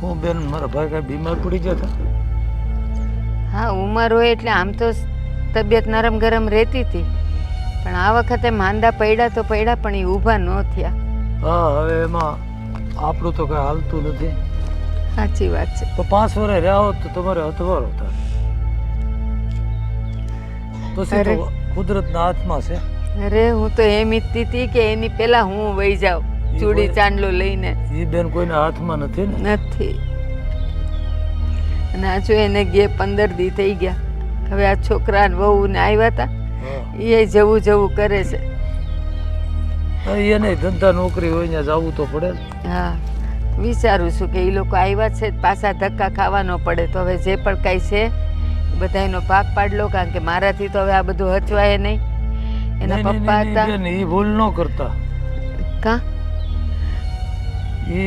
હું બેન મારા ભાઈ કાંઈ બીમાર પડી ગયા હતા? હા, ઉંમર હોય એટલે આમ તો તબિયત નરમ ગરમ રહેતી હતી, પણ આ વખતે માંદા પડ્યા તો પડ્યા, પણ એ ઊભા ન થયા. હા, હવે એમાં આપણું તો કાંઈ હાલતું નથી. સાચી વાત છે. તો 5 વર્ષ રહ્યા હોત તો તમારે હથવારો થાય. પછી તો કુદરતના હાથમાં છે. અરે હું તો એમ ઈચ્છતી હતી કે એની પહેલા હું વહી જાઉં ચૂડી ચાંદલો લઈને. એ બેન કોઈના હાથમાં નથી ને. નથી. અને આ જો એને ગે 15 દી થઈ ગયા. હવે આ છોકરા વહુ ને આવ્યા હતા, એ જવું જવું કરે છે. એને ધંધા નોકરી હોય ત્યાં જવું તો પડે. હા, વિચારું છું કે એ લોકો આવ્યા છે પાછા ધક્કા ખાવા ન પડે, તો હવે જે પણ કાંઈ છે બધાનો ભાગ પાડલો, કારણ કે મારાથી તો હવે આ બધું હચવાય નહીં. એના પપ્પા હતા એ ભૂલ ન કરતા. કા એ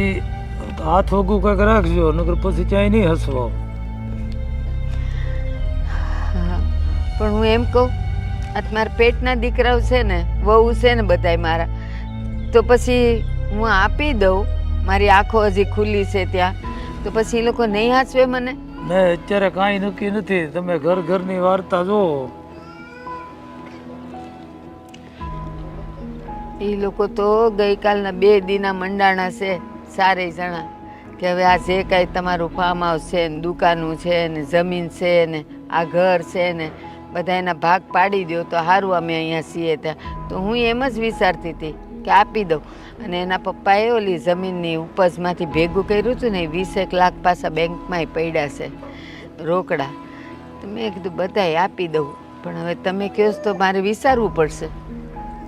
હાથ વગું કંઈક રાખજો, નકર પછી ક્યાંય નહીં હસવાઓ. હા, પણ હું એમ કહું, આ મારા પેટના દીકરાઓ છે ને, વહુ છે ને બધાય મારા, તો પછી હું આપી દઉં, મારી આંખો હજી ખુલ્લી છે ત્યાં, તો પછી એ લોકો નહીં હાચવે મને? ને અત્યારે કાંઈ નક્કી નથી. તમે ઘર ઘરની વાર્તા જોવો. એ લોકો તો ગઈકાલના 2 દીના મંડાણા છે સારે જણા, કે હવે આ જે કાંઈ તમારું ફાર્મ હાઉસ છે ને દુકાનું છે ને જમીન છે ને આ ઘર છે ને બધા એના ભાગ પાડી દો તો સારું, અમે અહીંયા છીએ ત્યાં. તો હું એમ જ વિચારતી હતી કે આપી દઉં. અને એના પપ્પાએ ઓલી જમીનની ઉપજમાંથી ભેગું કર્યું હતું ને, 20 લાખ પાછા બેંકમાંય પડ્યા છે રોકડા. તો મેં કીધું બધાય આપી દઉં, પણ હવે તમે કહો તો મારે વિચારવું પડશે.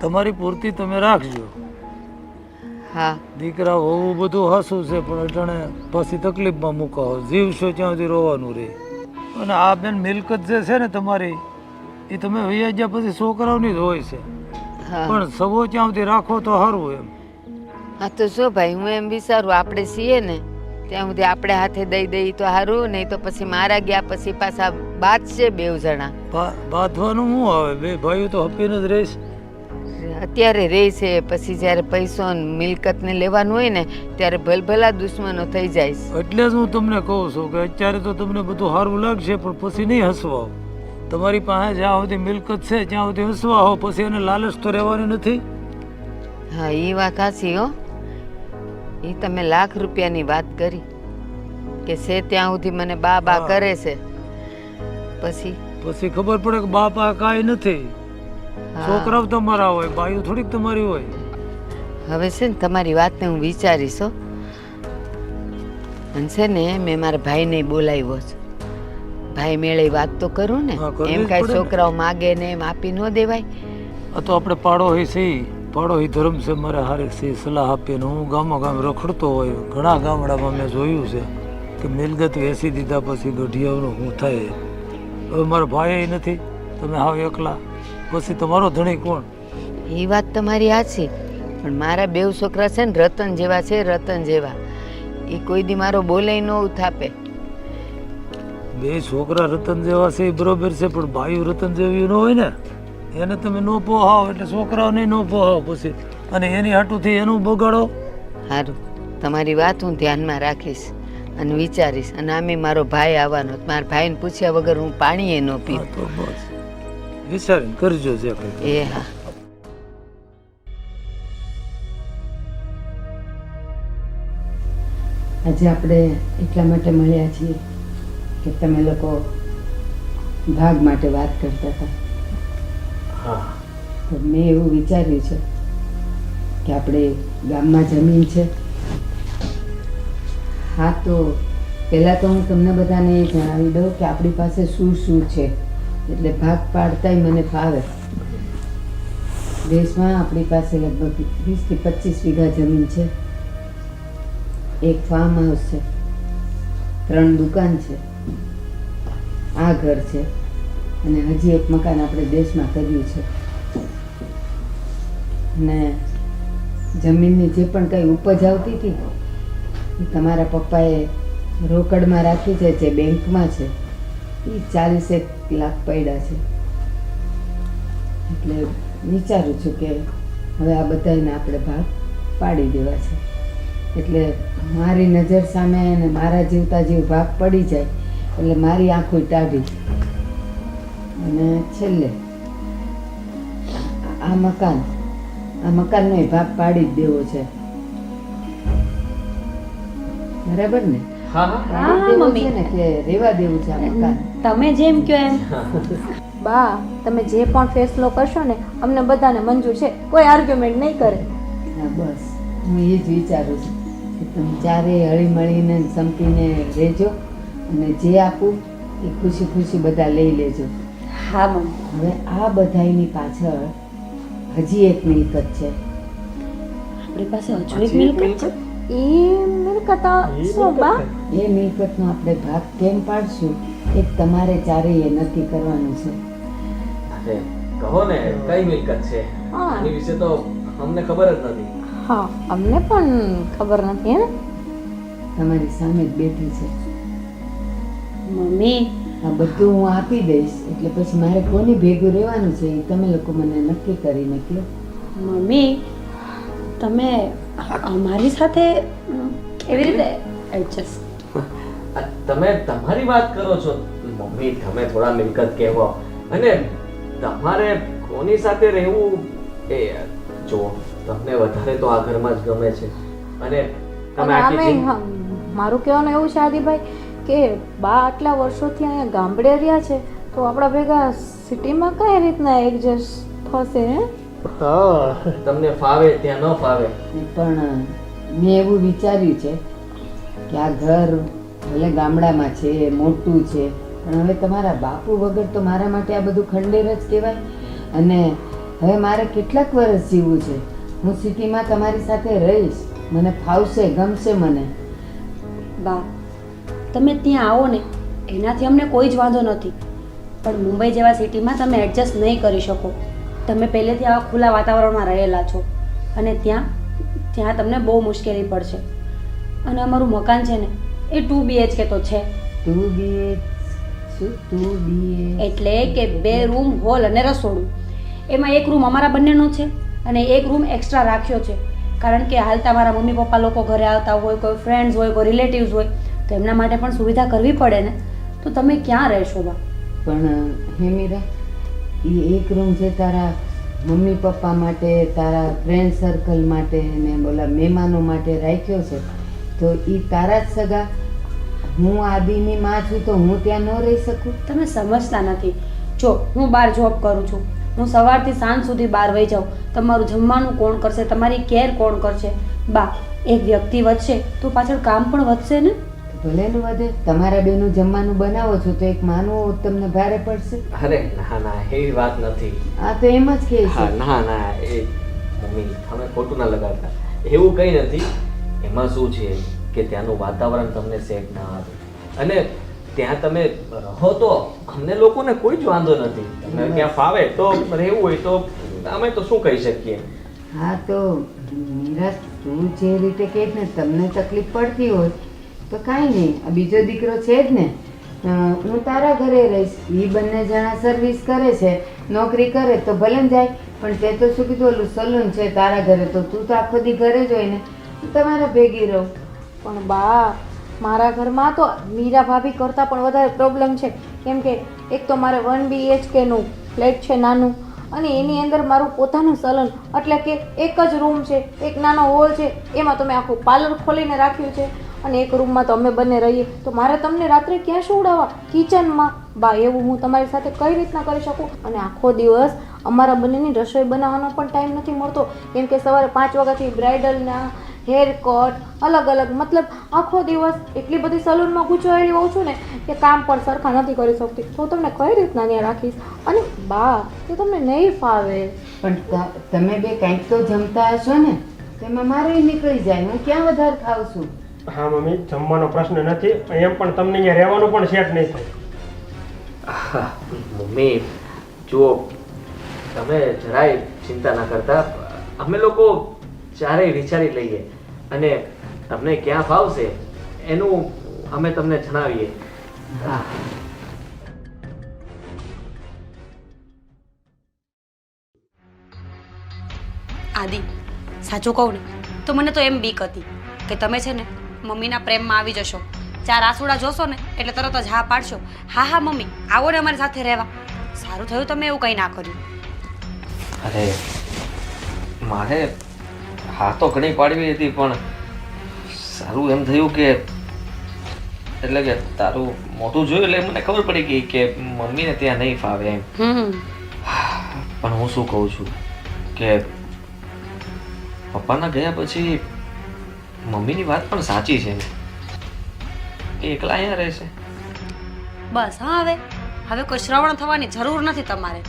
તમારી પૂર્તિ તમે રાખજો. હા, દીકરા હોવું બધું હાસું છે, પણ અટાણે પછી તકલીફમાં મૂકાવો. જીવશો ત્યાં સુધી રોવાનું રહે. અને આ બેન મિલકત જે છે ને તમારી, એ તમે વૈયા ગયા પછી છોકરાઓની જ હોય છે, પણ સવો ત્યાં સુધી રાખો તો સારું એમ. હા, તો શું ભાઈ, હું એમ વિચારું આપણે છીએ ને ત્યાં સુધી આપણે હાથે દઈ દઈ તો સારું, નહીં તો પછી મારા ગયા પછી પાછા બાદશે 2 જણા. બાંધવાનું શું આવે? 2 ભાઈઓ તો હપીને જ રહીશ. અત્યારે રહે છે, પછી જ્યારે પૈસો મિલકતને લેવાનું હોય ને ત્યારે ભલભલા દુશ્મનો થઈ જાય. એટલે જ હું તમને કહું છું કે અત્યારે તો તમને બધું સારું લાગશે, પણ પછી નહીં હસવાઓ. તમારી પાસે જ્યાં સુધી મિલકત છે ત્યાં સુધી હસવા હો, પછી એને લાલચ તો રહેવાની નથી. હા, એ વાત સાચી હો. એ તમે લાખ રૂપિયાની વાત કરી કે છે ત્યાં સુધી મને બા કરે છે, પછી ખબર પડે કે બાપા કાંઈ નથી. છોકરાઓ તમારા હોય, બાયું થોડીક તમારી હોય. હવે છે ને તમારી વાતને હું વિચારીશ હો. અને છે ને મેં મારા ભાઈને બોલાવ્યો છે. ભાઈ મેળે વાત તો કરું ને, એમ કાંઈ છોકરાઓ માગે ને એમ આપી ન દેવાય. આ તો આપણે પાડોશી છીએ, પાડોશી ધર્મ છે. મારે હારે સી સલાહ આપીને હું ગામ રખડતો હોય. ઘણા ગામડામાં મેં જોયું છે કે મિલકત વેચી દીધા પછી ગઢિયાઓનું શું થાય. હવે મારા ભાઈ નથી, તમે હાવ એકલા, પછી તમારો ધણી કોણ? એ વાત તમારી સાચી, પણ મારા 2 છોકરા છે ને રતન જેવા છે, રતન જેવા. એ કોઈ દી મારો બોલે ન ઉથાપે. 2 છોકરા રતન જેવા છે એ બરોબર છે, પણ બાયું રતન જેવી ન હોય ને. એને તમે ન પોહાવ એટલે છોકરાઓને ન પોહાવ પછી, અને એની હાટુથી એનું બગાડો. સારું, તમારી વાત હું ધ્યાનમાં રાખીશ અને વિચારીશ. અને આમે મારો ભાઈ આવવાનો, મારા ભાઈને પૂછ્યા વગર હું પાણી ન પીવું. તો બસ વિચારીને કરજો જે કંઈ. એ હા. આજે આપણે એટલા માટે મળ્યા છીએ કે તમે લોકો ભાગ માટે વાત કરતા હતા. હા, તો મેં એવું વિચાર્યું છે કે આપણે ગામમાં જમીન છે. હા, તો પહેલાં તો હું તમને બધાને એ જણાવી દઉં કે આપણી પાસે શું શું છે, એટલે ભાગ પાડતાય મને ફાવે. દેશમાં આપણી પાસે લગભગ 20 થી 25 વીઘા જમીન છે, 1 ફાર્મ હાઉસ છે, 3 દુકાન છે, આ ઘર છે, અને હજી 1 મકાન આપણે દેશમાં કર્યું છે. અને જમીનની જે પણ કંઈ ઉપજ આવતી હતી એ તમારા પપ્પાએ રોકડમાં રાખી છે, જે બેંકમાં છે, એ 40 લાખ પડ્યા છે. એટલે વિચારું છું કે હવે આ બધાને આપણે ભાગ પાડી દેવા છે. એટલે મારી નજર સામે અને મારા જીવતા જીવ ભાગ પડી જાય એટલે મારી આંખો ટાઢી. અને છેલ્લે આ મકાનનો ભાગ પાડી જ દેવો છે. બરાબર ને? હા પાડી દેવું છે ને કે રેવા દેવું છે આ મકાન? તમે જેમ કહો એમ. બા તમે જે પણ ફેસલો કરશો ને અમને બધાને મંજૂર છે, કોઈ આર્ગ્યુમેન્ટ નહીં કરે. હા બસ હું એ જ વિચારું છું કે તમે ચારેય હળીમળીને સંપીને રહેજો અને જે આપું એ ખુશી ખુશી બધા લઈ લેજો. હા મમ્મી. હવે આ બધાયની પાછળ હજી એક મિલકત છે. આપણી પાસે હજુ એક મિલકત છે. એ મિલકત શું બા? એ મિલકતનો આપણે ભાગ કેમ પાડશું એ તમારે ચારેય નક્કી કરવાનું છે. અરે કહો ને કઈ મિલકત છે? હા. આની વિશે તો અમને ખબર જ નથી. હા અમને પણ ખબર નથી હે ને. તમારી સામે જ બેઠી છે. મમ્મી આ બધું હું આપી દઈશ એટલે પછી મારે કોની ભેગું રહેવાનું છે એ તમે લોકો મને નક્કી કરીને કહો. મમ્મી તમે અમારી સાથે કેવી રીતે એડજસ્ટ? તમે તમારી વાત કરો છો મમ્મી, તમે થોડા મિલકત કહેવો અને તમારે કોની સાથે રહેવું એ જો તમને વધારે તો આ ઘરમાં જ ગમે છે અને તમે આખી જિંદગી મારું કહેવાનું એવું છે આદિભાઈ કે બા આટલા વર્ષોથી અહીંયા ગામડે રહ્યા છે તો આપણા ભેગા સિટીમાં કઈ રીતના એડજસ્ટ થશે હે? તમને ફાવે ત્યાં ન ફાવે. પણ મેં એવું વિચાર્યું છે કે આ ઘર ભલે ગામડામાં છે, મોટું છે, પણ હવે તમારા બાપુ વગર તો મારા માટે આ બધું ખંડેર જ કહેવાય. અને હવે મારે કેટલાક વર્ષ જીવવું છે. હું સિટીમાં તમારી સાથે રહીશ, મને ફાવશે, ગમશે મને. બા તમે ત્યાં આવો ને એનાથી અમને કોઈ જ વાંધો નથી, પણ મુંબઈ જેવા સિટીમાં તમે એડજસ્ટ નહીં કરી શકો. તમે પહેલેથી આવા ખુલ્લા વાતાવરણમાં રહેલા છો અને ત્યાં તમને બહુ મુશ્કેલી પડશે. અને અમારું મકાન છે ને એ 2 BHK તો છે. 2 BH શું? 2 BH એટલે કે 2 રૂમ, હોલ અને રસોડું. એમાં એક રૂમ અમારા બંનેનો છે અને એક રૂમ એક્સ્ટ્રા રાખ્યો છે કારણ કે હાલ તમારા મમ્મી પપ્પા લોકો ઘરે આવતા હોય, કોઈ ફ્રેન્ડ્સ હોય, કોઈ રિલેટિવ્સ હોય તો એમના માટે પણ સુવિધા કરવી પડે ને. તો તમે ક્યાં રહેશો બા? પણ હે મીરા, એ એક રૂમ છે તારા મમ્મી પપ્પા માટે, તારા ફ્રેન્ડ સર્કલ માટે ને બોલા મહેમાનો માટે રાખ્યો છે તો એ તારા જ સગા. હું આદિની માં છું તો હું ત્યાં ન રહી શકું? તમે સમજતા નથી. જો હું બહાર જોબ કરું છું, હું સવારથી સાંજ સુધી બહાર વહી જાઉં, તમારું જમવાનું કોણ કરશે, તમારી કેર કોણ કરશે? બા એક વ્યક્તિ વધશે તો પાછળ કામ પણ વધશે ને. ભલે નું વધે, તમારા બેનું જમવાનું બનાવો છો તો એક માનવું તમને ભારે પડશે. અરે ના ના એવી વાત નથી. આ તો એમ જ કહે હા છે. ના ના એ મમ્મી તમે ખોટું ના લગાડતા, એવું કંઈ નથી. એમાં શું છે કે ત્યાંનું વાતાવરણ તમને સેટ ના આવે અને ત્યાં તમે રહો તો અમને લોકોને કોઈ જ વાંધો નથી. તમને ત્યાં ફાવે તો રહેવું હોય તો અમે તો શું કહી શકીએ. હા તો મીરા, તું જે રીતે કહે ને તમને તકલીફ પડતી હોય તો કાંઈ નહીં, આ બીજો દીકરો છે જ ને, હું તારા ઘરે રહીશ. એ બંને જણા સર્વિસ કરે છે, નોકરી કરે તો ભલે ને જાય, પણ તે તો શું કીધું ઓલું સલૂન છે તારા ઘરે, તો તું તો આખો દી ઘરે જ હોય ને, હું તમારા ભેગી રહું. પણ બા મારા ઘરમાં તો મીરા ભાભી કરતાં પણ વધારે પ્રોબ્લેમ છે. કેમ કે એક તો મારે 1 BHK નું ફ્લેટ છે નાનું અને એની અંદર મારું પોતાનું સલૂન, એટલે કે એક જ રૂમ છે, એક નાનો હોલ છે, એમાં તો મેં આખું પાર્લર ખોલીને રાખ્યું છે અને એક રૂમમાં તો અમે બંને રહીએ. તો મારે તમને રાત્રે ક્યાં સુવડાવવા? કિચનમાં. બા એવું હું તમારી સાથે કઈ રીતના કરી શકું? અને આખો દિવસ અમારા બંનેની રસોઈ બનાવવાનો પણ ટાઈમ નથી મળતો કેમ કે સવારે 5 વાગ્યાથી બ્રાઇડલના હેર કટ અલગ અલગ, મતલબ આખો દિવસ એટલી બધી સલૂનમાં ગૂંચવાયેલી હોઉં છું ને કે કામ પણ સરખા નથી કરી શકતી. તો તમને કઈ રીતના ત્યાં રાખીશ? અને બા એ તમને નહીં ફાવે. પણ તમે બે કંઈક તો જમતા હશો ને, તેમાં મારે નીકળી જાય, હું ક્યાં વધારે ખાઉં છું? હા મમ્મી, જમવાનો પ્રશ્ન નથી, એમ પણ તમને અહીંયા રહેવાનું પણ સેટ નહીં થાય. મમ્મી જુઓ, તમે જરાય ચિંતા ના કરતા, અમે લોકો ચારેય વિચારી લઈએ અને તમને ક્યાં ફાવશે એનું અમે તમને જણાવીએ. હા આદિ સાચું કહું ને તો મને તો એમ બીક હતી કે તમે છે ને મમ્મીના પ્રેમમાં આવી જશો. 4 આસુડા જોશો ને એટલે તરત જ હા પાડશો. હા હા મમ્મી, આવો ને અમારી સાથે રહેવા. સારું થયું તમે એવું કંઈ ના કર્યું. અરે મારે હા તો ઘણી પાડવી હતી, પણ સારું એમ થયું કે એટલે કે તારું મોઢું જોયું એટલે મને ખબર પડી ગઈ કે મમ્મીને ત્યાં નહીં ફાવે એમ. પણ હું શું કહું છું કે પપ્પાના ગયા પછી મમ્મીની વાત પણ સાચી છે ને, એ એકલા અહીંયા રહેશે. બસ હા, હવે કોઈ શ્રવણ થવાની જરૂર નથી તમારે.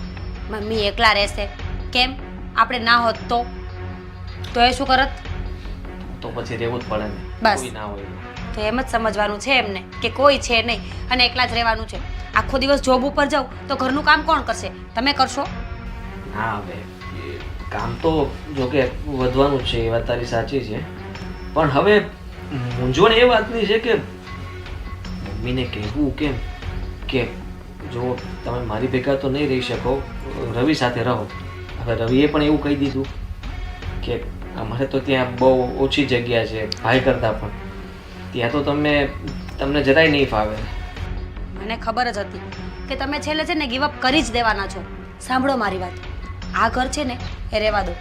મમ્મી એકલા રહેશે કેમ? આપણે ના હોત તો એ શું કરત? તો પછી રહેવું જ પડે ને, બસ. કોઈ ના હોય તો એમ જ સમજવાનું છે એમને કે કોઈ છે નહીં અને એકલા જ રહેવાનું છે. આખો દિવસ જોબ ઉપર જાવ તો ઘરનું કામ કોણ કરશે? તમે કરશો? ના. હવે એ કામ તો જો કે વધવાનું જ છે, એ વાત તારી સાચી છે, પણ હવે મૂંઝવણ એ વાતની છે કે મમ્મીને કહેવું કેમ કે જો તમે મારી ભેગા તો નહીં રહી શકો, રવિ સાથે રહો. હવે રવિએ પણ એવું કહી દીધું કે અમારે તો ત્યાં બહુ ઓછી જગ્યા છે ભાઈ કરતાં પણ, ત્યાં તો તમને જરાય નહીં ફાવે. મને ખબર જ હતી કે તમે છેલ્લે છે ને ગીવ અપ કરી જ દેવાના છો. સાંભળો મારી વાત, આ ઘર છે ને એ રહેવા દો,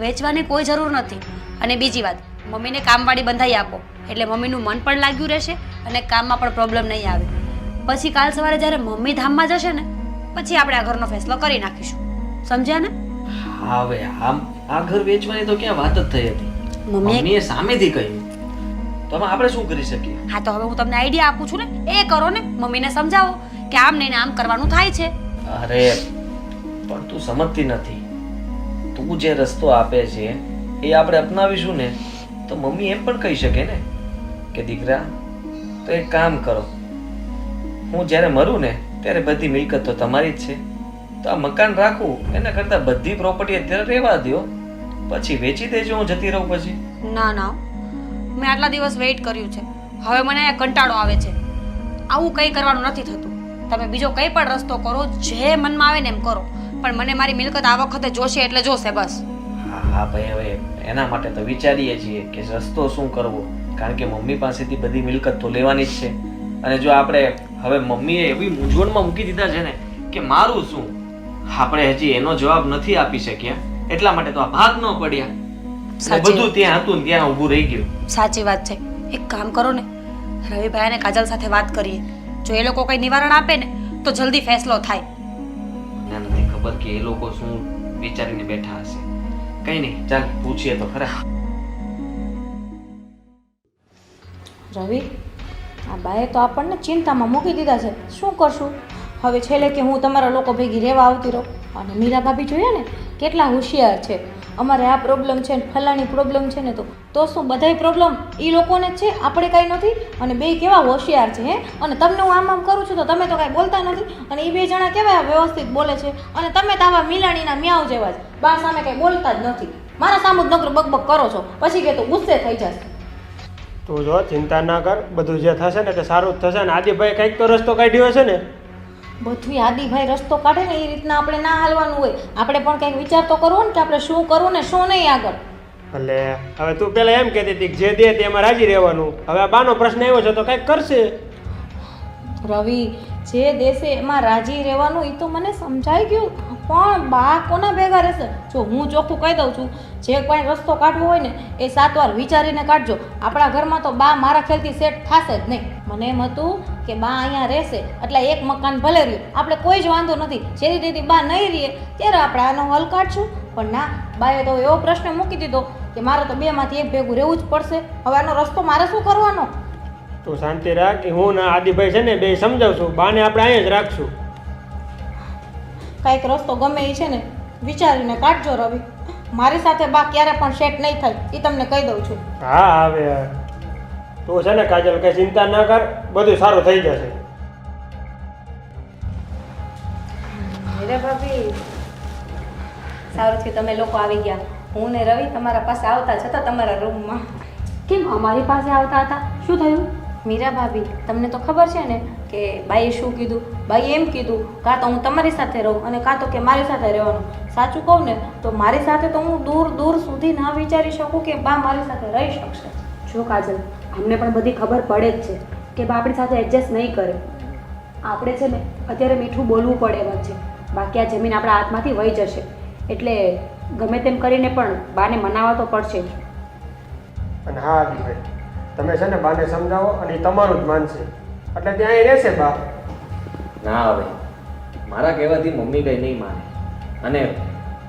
વેચવાની કોઈ જરૂર નથી. અને બીજી વાત, મમ્મીને કામવાળી બંધાઈ આપો એટલે મમ્મીનું મન પણ લાગ્યું રહેશે અને કામમાં પણ પ્રોબ્લેમ નહીં આવે. પછી કાલ સવારે જ્યારે મમ્મી ધામમાં જશે ને પછી આપણે આ ઘરનો ફેસલો કરી નાખીશું. સમજ્યા ને? હા, હવે આ ઘર વેચવાની તો ક્યાં વાત જ થઈ હતી, મમ્મીએ સામેથી કહ્યું, તો હવે આપણે શું કરી શકીએ? હા, તો હવે હું તમને આઈડિયા આપું છું ને, એ કરો ને. મમ્મીને સમજાવો કે આમ નહીં ને આમ કરવાનું થાય છે. અરે પણ તું સમજતી નથી. તું જે રસ્તો આપે છે એ આપણે અપનાવીશું ને તો મમ્મી એમ પણ કહી શકે ને કે દીકરા તો એક કામ કરો, હું જ્યારે મરું ને ત્યારે બધી મિલકત તો તમારી જ છે, તો આ મકાન રાખવું એના કરતાં બધી પ્રોપર્ટી અત્યારે રહેવા દો, પછી વેચી દેજો, હું જતી રહું પછી. ના, મેં આટલા દિવસ વેઇટ કર્યું છે, હવે મને અહીંયા કંટાળો આવે છે. આવું કંઈ કરવાનું નથી થતું. તમે બીજો કંઈ પણ રસ્તો કરો, જે મનમાં આવે ને એમ કરો, પણ મને મારી મિલકત આ વખતે જોશે એટલે જોશે બસ. હા ભાઈ, હવે એના માટે તો વિચારીએ છીએ કે રસ્તો શું કરવો, કારણ કે મમ્મી પાસેથી બધી મિલકત તો લેવાની જ છે. અને જો આપણે હવે મમ્મીએ એવી મૂંઝવણમાં મૂકી દીધા છે ને કે મારું શું, આપણે હજી એનો જવાબ નથી આપી શક્યા, એટલા માટે તો આ ભાગ ન પડ્યા. બધું ત્યાં હતું ને ત્યાં ઊભું રહી ગયું. સાચી વાત છે. એક કામ કરો ને, રવિભાઈ અને કાજલ સાથે વાત કરીએ. જો એ લોકો કંઈ નિવારણ આપે ને તો જલ્દી ફેસલો થાય. મને નથી ખબર કે એ લોકો શું વિચારીને બેઠા હશે. કઈ નહીં, ચાલ પૂછીએ તો ખરા. રવિ, આ બાએ તો આપણને ચિંતામાં મૂકી દીધા છે. શું કરશું હવે? છેલ્લે કે હું તમારા લોકો ભેગી રહેવા આવતી રહું. અને મીરા ભાભી જોઈએ ને કેટલા હોશિયાર છે. અમારે આ પ્રોબ્લેમ છે ને ફલાણી પ્રોબ્લેમ છે ને તો શું બધાય પ્રોબ્લેમ એ લોકોને જ છે, આપણે કાંઈ નથી. અને બે કેવા હોશિયાર છે હે. અને તમને હું આમ કરું છું તો તમે તો કાંઈ બોલતા નથી. અને એ બે જણા કેવા વ્યવસ્થિત બોલે છે. અને તમે તો આવા મિલાણીના મ્યાઉ જેવા જ, બા સામે કાંઈ બોલતા જ નથી. મારા સામું જ નકરું બકબક કરો છો, પછી કે તું ગુસ્સે થઈ જશે. તું જો ચિંતા ના કર, બધું જે થશે ને તે સારું જ થશે. ને આદિભાઈ કંઈક તો રસ્તો કાઢ્યો હશે ને. બધું આદિભાઈ રસ્તો કાઢે ને એ રીતના આપણે ના હાલવાનું હોય. આપણે પણ કંઈક વિચાર તો કરવો ને કે આપણે શું કરવું ને શું નહીં આગળ. એટલે હવે તું પેલા એમ કહેતી હતી કે જે દે તેમાં રાજી રહેવાનું. હવે આ બાનો પ્રશ્ન આવ્યો છે તો કંઈક કરશે. રવિ, જે દેશે એમાં રાજી રહેવાનું એ તો મને સમજાઈ ગયું, પણ બા કોના ભેગા રહેશે? જો હું ચોખ્ખું કહી દઉં છું, જે કોઈ રસ્તો કાઢવો હોય ને એ 7 વાર વિચારીને કાઢજો. આપણા ઘરમાં તો બા મારા ખ્યાલથી સેટ થશે જ નહીં. મને એમ હતું કે બા અહીંયા રહેશે એટલે એક મકાન ભલે રહ્યું, આપણે કોઈ જ વાંધો નથી. જેથી તેથી બા નહીં રહીએ ત્યારે આપણે આનો હલ કાઢશું. પણ ના, બાએ તો એવો પ્રશ્ન મૂકી દીધો કે મારે તો બેમાંથી એક ભેગું રહેવું જ પડશે. હવે આનો રસ્તો મારે શું કરવાનો? તું શાંતિ રાખ, કે હું ને આદિભાઈ છે ને બે સમજાવશું. બાને આપણે અહીંયા જ રાખશું. કાંઈક રસ્તો ગમે એ છે ને વિચારીને કાઢજો રવિ. મારી સાથે બા ક્યારે પણ સેટ નહીં થાય એ તમને કહી દઉં છું. હા, હવે તું છે ને કાજલ કઈ ચિંતા ના કર, બધું સારું થઈ જશે. અરે ભાભી, સારું છે તમે લોકો આવી ગયા. હું ને રવિ તમારા પાસે આવતા જ હતા તમારા રૂમમાં. કેમ અમારી પાસે આવતા હતા? શું થયું? મીરા ભાભી, તમને તો ખબર છે ને કે બાઈએ શું કીધું. બાઈએ એમ કીધું કાં તો હું તમારી સાથે રહું અને કાં તો કે મારી સાથે રહેવાનું. સાચું કહું ને તો મારી સાથે તો હું દૂર દૂર સુધી ના વિચારી શકું કે બા મારી સાથે રહી શકશે. જો કાજલ, અમને પણ બધી ખબર પડે જ છે કે બા આપણી સાથે એડજસ્ટ નહીં કરે. આપણે છે ને અત્યારે મીઠું બોલવું પડે એમ જ છે, બાકી આ જમીન આપણા હાથમાંથી વહી જશે. એટલે ગમે તેમ કરીને પણ બાને મનાવવા તો પડશે જ. અને હા આદિભાઈ, તમે છે ને બાને સમજાવો અને ઈ તમારું જ માનશે, એટલે ત્યાં એ રહેશે બા. ના હવે મારા કહેવાથી મમ્મી કંઈ નહીં માને. અને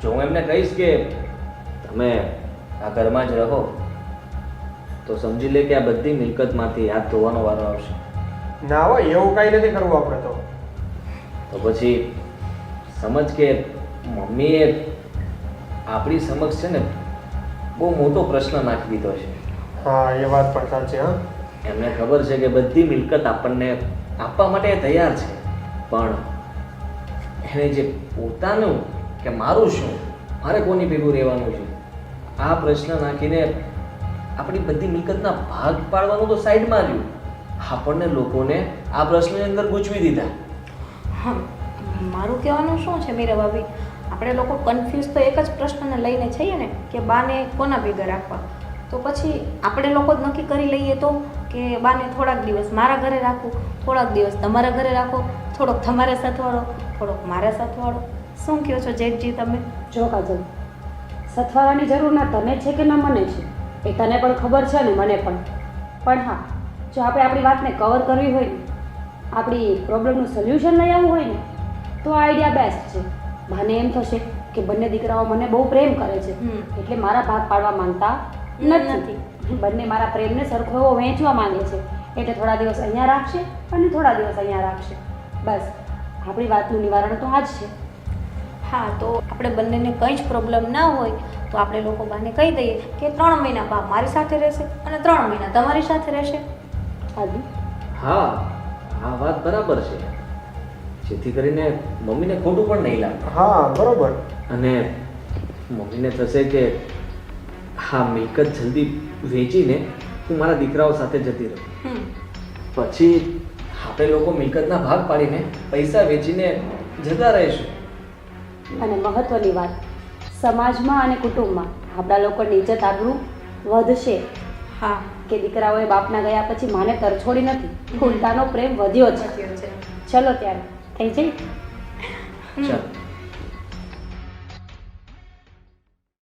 જો હું એમને કહીશ કે તમે આ ઘરમાં જ રહો તો સમજી લે કે આ બધી મિલકતમાંથી હાથ ધોવાનો વારો આવશે. ના હોય એવું કાંઈ નથી કરવું આપણે તો. તો પછી સમજ કે મમ્મીએ આપણી સમક્ષ છે ને બહુ મોટો પ્રશ્ન નાખી દીધો છે. હા એ વાત પણ સાચી. હા, એમને ખબર છે કે બધી મિલકત આપણને આપવા માટે એ તૈયાર છે, પણ એને જે પોતાનું કે મારું શું, મારે કોની ભેગું રહેવાનું છે, આ પ્રશ્ન નાખીને આપણી બધી મિલકતના ભાગ પાડવાનું તો સાઈડમાં રહ્યું. આપણને લોકોને આ પ્રશ્નની અંદર ગૂંચવી દીધા. હા, મારું કહેવાનું શું છે મીરા ભાભી, આપણે લોકો કન્ફ્યુઝ તો એક જ પ્રશ્નને લઈને છીએ ને કે બાને કોના ભેગા રાખવા. તો પછી આપણે લોકો જ નક્કી કરી લઈએ તો કે બાને થોડાક દિવસ મારા ઘરે રાખું, થોડાક દિવસ તમારા ઘરે રાખો, થોડોક તમારે સાથવાળો, થોડોક મારા સાથવાળો. શું કહો છો જેઠજી તમે? જો કાજલ, સથવારાની જરૂર ના તને છે કે ના મને છે એ તને પણ ખબર છે ને મને પણ. પણ હા, જો આપણે આપણી વાતને કવર કરવી હોય ને, આપણી પ્રોબ્લેમનું સોલ્યુશન લઈ આવવું હોય ને, તો આ આઈડિયા બેસ્ટ છે. મને એમ થશે કે બંને દીકરાઓ મને બહુ પ્રેમ કરે છે, એટલે મારા ભાગ પાડવા માંગતા નથી. બંને મારા પ્રેમને સરખો એવો વહેંચવા માંગે છે, એટલે થોડા દિવસ અહીંયા રાખશે અને થોડા દિવસ અહીંયા રાખશે. બસ આપણી વાતનું નિવારણ તો આ જ છે. હા, તો આપણે બંનેને કંઈ જ પ્રોબ્લેમ ના હોય તો આપણે લોકો બાને કહી દઈએ કે 3 મહિના બા મારી સાથે રહેશે અને 3 મહિના તમારી સાથે રહેશે. આદિ, હા, આ વાત બરાબર છે, જેથી કરીને મમ્મીને ખોટું પણ નહીં લાગે. હા બરોબર. અને મમ્મીને થશે કે હા મિલકત જલ્દી વેચીને હું મારા દીકરાઓ સાથે જતી રહું, પછી આપણે લોકો મિલકતના ભાગ પાડીને પૈસા વેચીને જતા રહીશું. અને મહત્વની વાત, સમાજમાં અને કુટુંબમાં આપણા લોકોની ઇજ્જત આબરૂ વધશે. હા, કે દીકરાઓએ બાપના ગયા પછી માને તરછોડી નથી, ઉલટાનો પ્રેમ વધ્યો છે. ચલો ત્યારે થઈ જઈ. ચાલો.